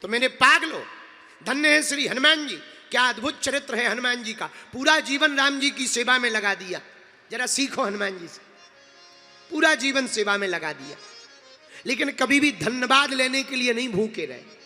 तो मेरे पागलो, धन्य है श्री हनुमान जी। क्या अद्भुत चरित्र है हनुमान जी का। पूरा जीवन राम जी की सेवा में लगा दिया। जरा सीखो हनुमान जी से, पूरा जीवन सेवा में लगा दिया, लेकिन कभी भी धन्यवाद लेने के लिए नहीं भूखे रहे।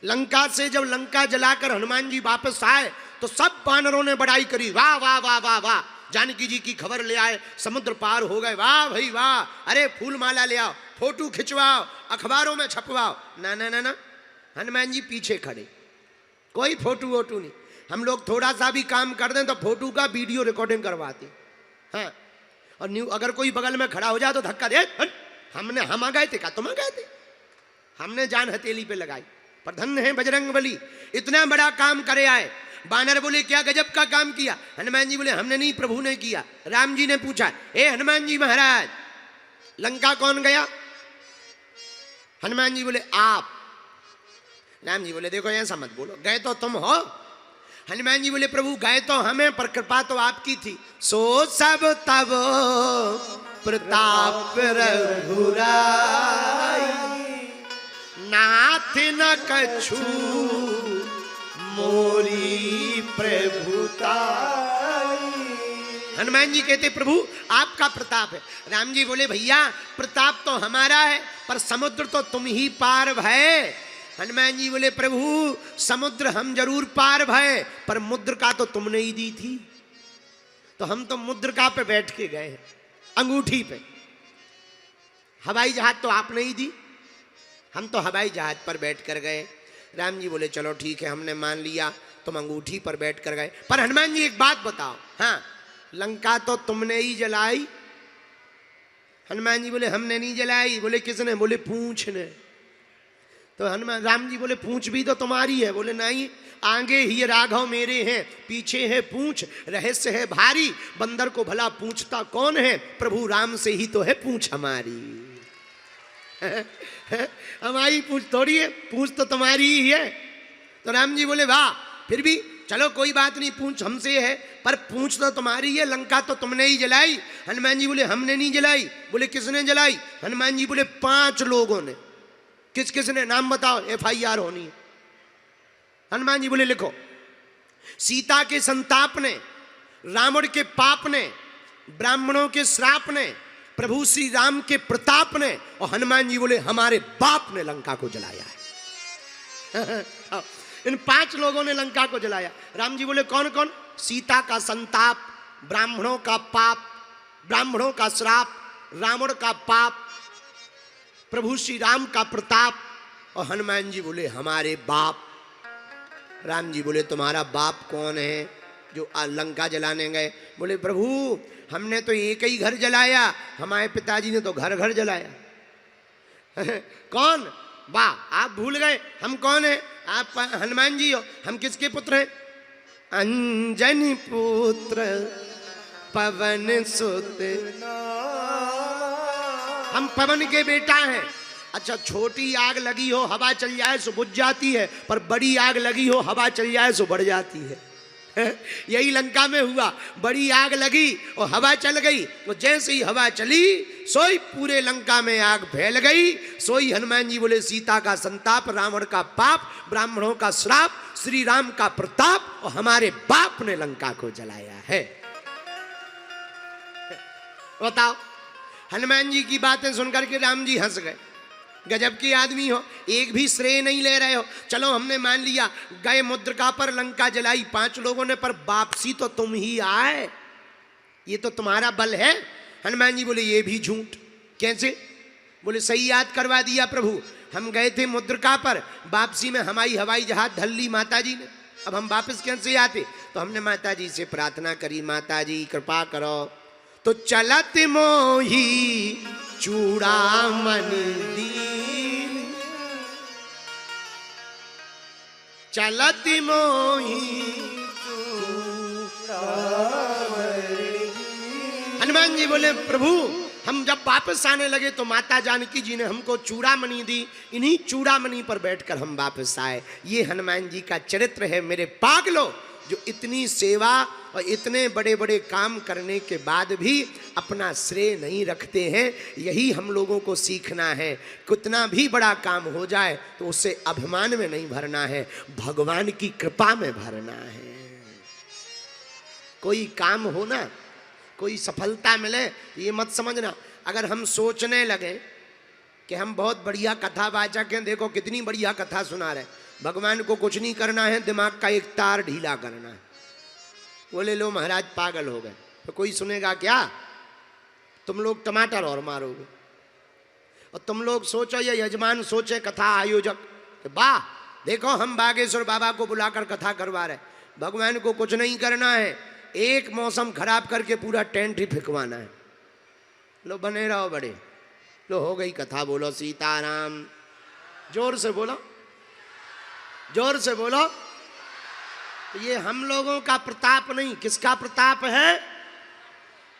लंका से जब लंका जलाकर हनुमान जी वापस आए तो सब वानरों ने बड़ाई करी, वाह वाह वाह वाह वाह, जानकी जी की खबर ले आए, समुद्र पार हो गए, वाह भाई वाह, अरे फूल माला ले आओ, फोटो खिंचवाओ, अखबारों में छपवाओ। ना ना ना ना, हनुमान जी पीछे खड़े, कोई फोटो वोटू नहीं। हम लोग थोड़ा सा भी काम कर दें तो फोटो का वीडियो रिकॉर्डिंग करवाते, हाँ, और अगर कोई बगल में खड़ा हो जाए तो धक्का दे, हम आ गए थे, क्या तुम आ गए थे? हमने जान हथेली पे लगाई। पर धन्य है बजरंगबली, इतना बड़ा काम करे आए। बानर बोले क्या गजब का काम किया। हनुमान जी बोले हमने नहीं, प्रभु ने किया। राम जी ने पूछा, ए हनुमान जी महाराज, लंका कौन गया? हनुमान जी बोले आप। राम जी बोले देखो ऐसा मत बोलो, गए तो तुम हो। हनुमान जी बोले प्रभु गए तो हमें, पर कृपा तो आपकी थी। सो सब तब प्रताप रघुराई, नाथ न कछु मोरी प्रभुता। हनुमान जी कहते प्रभु आपका प्रताप है। राम जी बोले भैया प्रताप तो हमारा है, पर समुद्र तो तुम ही पार भय। हनुमान जी बोले प्रभु समुद्र हम जरूर पार भय, पर मुद्रिका तो तुमने ही दी थी, तो हम तो मुद्रिका पे बैठ के गए हैं, अंगूठी पे। हवाई जहाज तो आपने ही दी, हम तो हवाई जहाज पर बैठ कर गए। राम जी बोले चलो ठीक है, हमने मान लिया, तुम अंगूठी पर बैठ कर गए। पर हनुमान जी एक बात बताओ, हाँ लंका तो तुमने ही जलाई। हनुमान जी बोले हमने नहीं जलाई। बोले किसने? बोले पूंछ ने। तो हनुमान राम जी बोले पूंछ भी तो तुम्हारी है। बोले नहीं, आगे ही राघव मेरे हैं, पीछे है पूंछ, रहस्य है भारी, बंदर को भला पूछता कौन है, प्रभु राम से ही तो है पूंछ हमारी। हमारी पूंछ थोड़ी है, पूंछ तो तुम्हारी ही है। तो राम जी बोले वाह, फिर भी चलो कोई बात नहीं, पूंछ हमसे है, पर पूंछ तो तुम्हारी है, लंका तो तुमने ही जलाई। हनुमान जी बोले हमने नहीं जलाई। बोले किसने जलाई? हनुमान जी बोले 5 लोगों ने। किस किस ने? नाम बताओ, FIR होनी है। हनुमान जी बोले लिखो, सीता के संताप ने, रावण के पाप ने, ब्राह्मणों के श्राप ने, प्रभु श्री राम के प्रताप ने, और हनुमान जी बोले हमारे बाप ने लंका को जलाया है। इन 5 लोगों ने लंका को जलाया। राम जी बोले कौन कौन? सीता का संताप, ब्राह्मणों का पाप, ब्राह्मणों का श्राप, रावण का पाप, प्रभु श्री राम का प्रताप, और हनुमान जी बोले हमारे बाप। राम जी बोले तुम्हारा बाप कौन है जो लंका जलाने गए? बोले प्रभु हमने तो एक ही घर जलाया, हमारे पिताजी ने तो घर घर जलाया। कौन? वाह आप भूल गए, हम कौन है? आप हनुमान जी हो। हम किसके पुत्र हैं? अंजनी पुत्र पवन सुत, हम पवन के बेटा हैं। अच्छा छोटी आग लगी हो हवा चल जाए सो बुझ जाती है, पर बड़ी आग लगी हो हवा चल जाए सो बढ़ जाती है। यही लंका में हुआ, बड़ी आग लगी और हवा चल गई, तो जैसे ही हवा चली सोई पूरे लंका में आग फैल गई। सोई हनुमान जी बोले सीता का संताप, रावण का पाप, ब्राह्मणों का श्राप, श्री राम का प्रताप, और हमारे बाप ने लंका को जलाया है। बताओ, हनुमान जी की बातें सुनकर के राम जी हंस गए। गजब के आदमी हो, एक भी श्रेय नहीं ले रहे हो। चलो हमने मान लिया, गए मुद्रिका पर, लंका जलाई 5 लोगों ने, पर वापसी तो तुम ही आए, ये तो तुम्हारा बल है। हनुमान जी बोले ये भी झूठ। कैसे? बोले सही याद करवा दिया प्रभु, हम गए थे मुद्रिका पर, वापसी में हमारी हवाई जहाज धल ली माता जी ने, अब हम वापस कैसे आते? तो हमने माता जी से प्रार्थना करी, माता जी कृपा करो, तो चलत मोही चूड़ामन दीन, चलत मोही। हनुमान जी बोले प्रभु हम जब वापस आने लगे तो माता जानकी जी ने हमको चूड़ामणि दी, इन्हीं चूड़ामणि पर बैठकर हम वापस आए। ये हनुमान जी का चरित्र है मेरे पागलो, जो इतनी सेवा और इतने बड़े बड़े काम करने के बाद भी अपना श्रेय नहीं रखते हैं। यही हम लोगों को सीखना है। कितना भी बड़ा काम हो जाए तो उसे अभिमान में नहीं भरना है, भगवान की कृपा में भरना है। कोई काम हो ना, कोई सफलता मिले, ये मत समझना अगर हम सोचने लगे कि हम बहुत बढ़िया कथावाचक हैं, देखो कितनी बढ़िया कथा सुना रहे, भगवान को कुछ नहीं करना है, दिमाग का एक तार ढीला करना है, बोले लो महाराज पागल हो गए, तो कोई सुनेगा क्या? तुम लोग टमाटर और मारोगे। और तुम लोग सोचो, ये यजमान सोचे कथा आयोजक कि वाह देखो हम बागेश्वर बाबा को बुलाकर कथा करवा रहे, भगवान को कुछ नहीं करना है, एक मौसम खराब करके पूरा टेंट ही फिकवाना है। लो बने रहो बड़े, लो हो गई कथा, बोलो सीताराम, जोर से बोलो, जोर से बोलो। तो ये हम लोगों का प्रताप नहीं, किसका प्रताप है?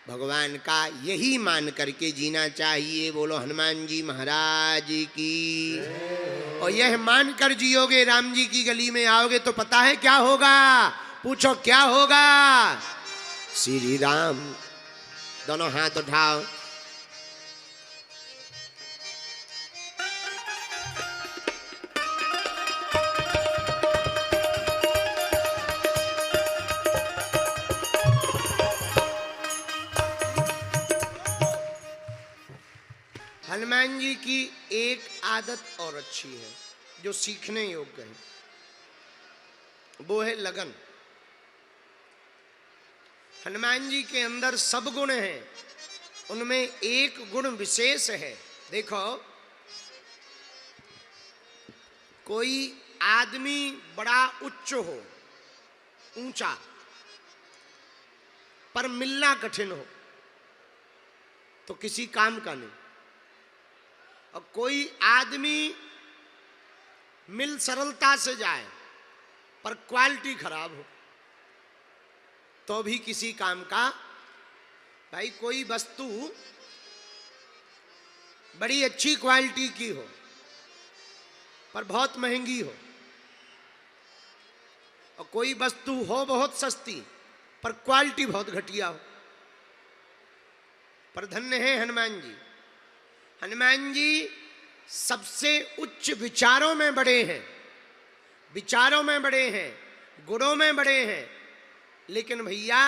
भगवान का। यही मान करके जीना चाहिए। बोलो हनुमान जी महाराज की। और यह मान कर जियोगे, राम जी की गली में आओगे तो पता है क्या होगा? पूछो क्या होगा? श्री राम, दोनों हाथ उठाओ, हनुमान जी की एक आदत और अच्छी है जो सीखने योग्य है, वो है लगन। हनुमान जी के अंदर सब गुण हैं, उनमें एक गुण विशेष है। देखो कोई आदमी बड़ा उच्च हो, ऊंचा, पर मिलना कठिन हो तो किसी काम का नहीं। और कोई आदमी मिल सरलता से जाए पर क्वालिटी खराब हो तो भी किसी काम का। भाई कोई वस्तु बड़ी अच्छी क्वालिटी की हो पर बहुत महंगी हो, और कोई वस्तु हो बहुत सस्ती पर क्वालिटी बहुत घटिया हो, पर धन्य है हनुमान जी। हनुमान जी सबसे उच्च विचारों में बड़े हैं, विचारों में बड़े हैं, गुणों में बड़े हैं। लेकिन भैया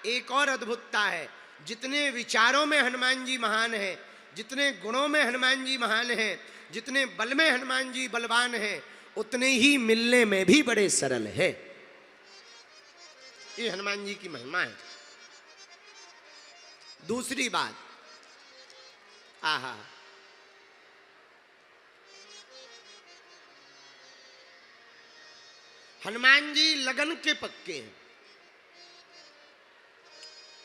एक और अद्भुतता है, जितने विचारों में हनुमान जी महान हैं, जितने गुणों में हनुमान जी महान हैं, जितने बल में हनुमान जी बलवान हैं, उतने ही मिलने में भी बड़े सरल हैं। ये हनुमान जी की महिमा है। दूसरी बात, आहा, हनुमान जी लगन के पक्के हैं।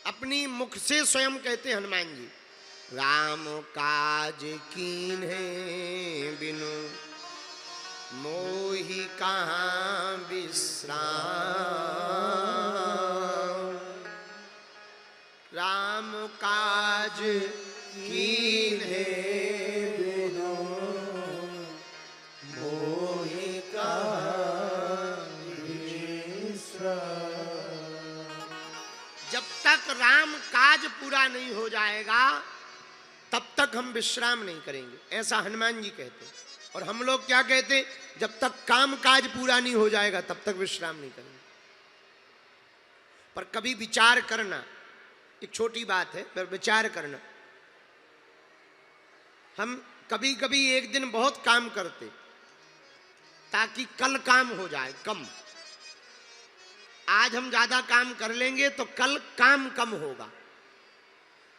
अपनी मुख से स्वयं कहते हैं हनुमान जी, राम काज कीन्हे बिनु मोहि कहाँ विश्राम। राम काज कीन्हे बिनु मोहि कहाँ विश्राम। जब तक राम काज पूरा नहीं हो जाएगा तब तक हम विश्राम नहीं करेंगे, ऐसा हनुमान जी कहते हैं। और हम लोग क्या कहते हैं? जब तक काम काज पूरा नहीं हो जाएगा तब तक विश्राम नहीं करेंगे। पर कभी विचार करना, एक छोटी बात है, पर विचार करना। हम कभी कभी एक दिन बहुत काम करते ताकि कल काम हो जाए कम। आज हम ज्यादा काम कर लेंगे तो कल काम कम होगा।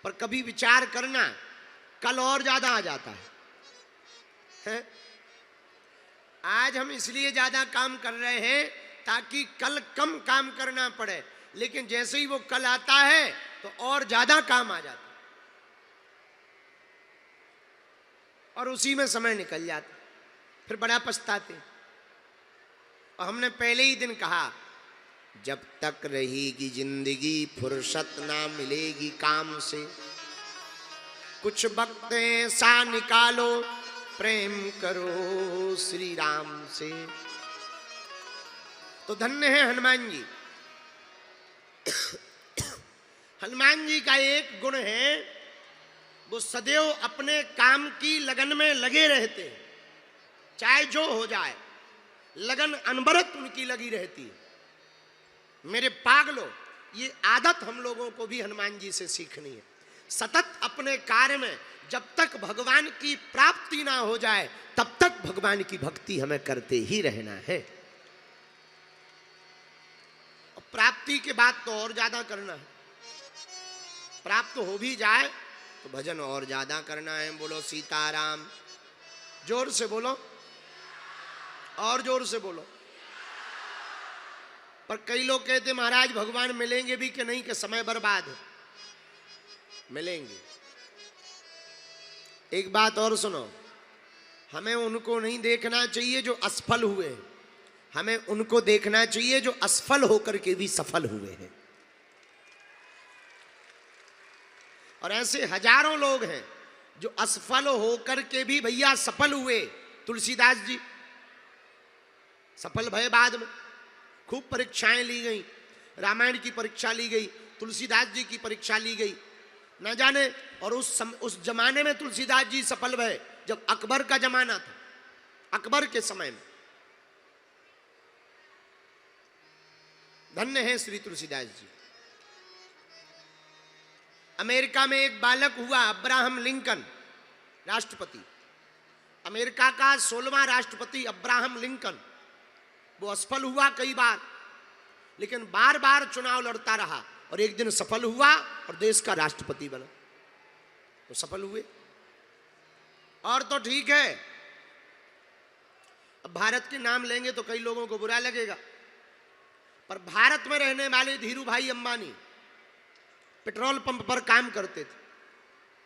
पर कभी विचार करना, कल और ज्यादा आ जाता है? आज हम इसलिए ज्यादा काम कर रहे हैं ताकि कल कम काम करना पड़े, लेकिन जैसे ही वो कल आता है तो और ज्यादा काम आ जाता है और उसी में समय निकल जाता, फिर बड़ा पछताते। और हमने पहले ही दिन कहा, जब तक रहेगी जिंदगी फुर्सत ना मिलेगी काम से, कुछ वक्त ऐसा निकालो प्रेम करो श्री राम से। तो धन्य है हनुमान जी। हनुमान जी का एक गुण है, वो सदैव अपने काम की लगन में लगे रहते हैं, चाहे जो हो जाए, लगन अनवरत उनकी लगी रहती है। मेरे पागलों, ये आदत हम लोगों को भी हनुमान जी से सीखनी है। सतत अपने कार्य में जब तक भगवान की प्राप्ति ना हो जाए, तब तक भगवान की भक्ति हमें करते ही रहना है। प्राप्ति के बाद तो और ज्यादा करना है, प्राप्त हो भी जाए तो भजन और ज्यादा करना है। बोलो सीताराम, जोर से बोलो, और जोर से बोलो। पर कई लोग कहते महाराज भगवान मिलेंगे भी कि नहीं, कि समय बर्बाद है। मिलेंगे। एक बात और सुनो, हमें उनको नहीं देखना चाहिए जो असफल हुए हैं, हमें उनको देखना चाहिए जो असफल होकर के भी सफल हुए हैं। और ऐसे हजारों लोग हैं जो असफल होकर के भी भैया सफल हुए। तुलसीदास जी सफल भय, बाद में खूब परीक्षाएं ली गई, रामायण की परीक्षा ली गई, तुलसीदास जी की परीक्षा ली गई, न जाने। और उस जमाने में तुलसीदास जी सफल भय जब अकबर का जमाना था, अकबर के समय में। धन्य है श्री तुलसीदास जी। अमेरिका में एक बालक हुआ, अब्राहम लिंकन, राष्ट्रपति, अमेरिका का 16वां राष्ट्रपति अब्राहम लिंकन। वो असफल हुआ कई बार, लेकिन बार बार चुनाव लड़ता रहा और एक दिन सफल हुआ और देश का राष्ट्रपति बना। तो सफल हुए। और तो ठीक है, अब भारत के नाम लेंगे तो कई लोगों को बुरा लगेगा, पर भारत में रहने वाले धीरू भाई अंबानी पेट्रोल पंप पर काम करते थे।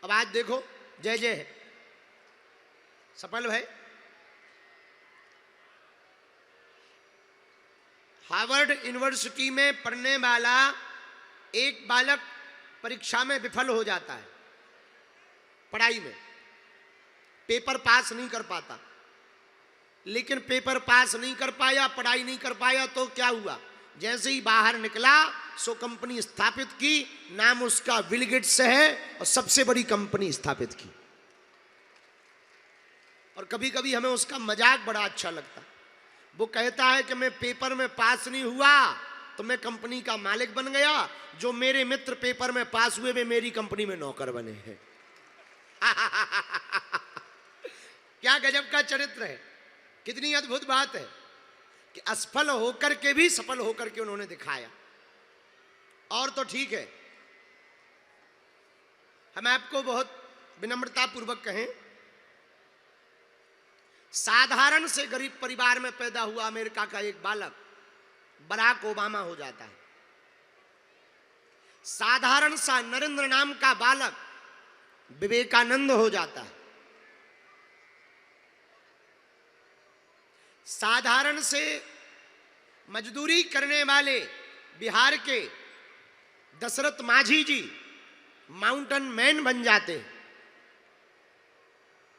अब आज देखो जय जय है, सफल भाई। हार्वर्ड यूनिवर्सिटी में पढ़ने वाला एक बालक परीक्षा में विफल हो जाता है, पढ़ाई में पेपर पास नहीं कर पाता। लेकिन पेपर पास नहीं कर पाया, पढ़ाई नहीं कर पाया, तो क्या हुआ? जैसे ही बाहर निकला सो कंपनी स्थापित की, नाम उसका बिल गेट्स है, और सबसे बड़ी कंपनी स्थापित की। और कभी कभी हमें उसका मजाक बड़ा अच्छा लगता। वो कहता है कि मैं पेपर में पास नहीं हुआ तो मैं कंपनी का मालिक बन गया, जो मेरे मित्र पेपर में पास हुए वे मेरी कंपनी में नौकर बने हैं। क्या गजब का चरित्र है, कितनी अद्भुत बात है कि असफल होकर के भी सफल होकर के उन्होंने दिखाया। और तो ठीक है, हम आपको बहुत विनम्रता पूर्वक कहें, साधारण से गरीब परिवार में पैदा हुआ अमेरिका का एक बालक बराक ओबामा हो जाता है। साधारण सा नरेंद्र नाम का बालक विवेकानंद हो जाता है। साधारण से मजदूरी करने वाले बिहार के दशरथ माझी जी माउंटेन मैन बन जाते हैं।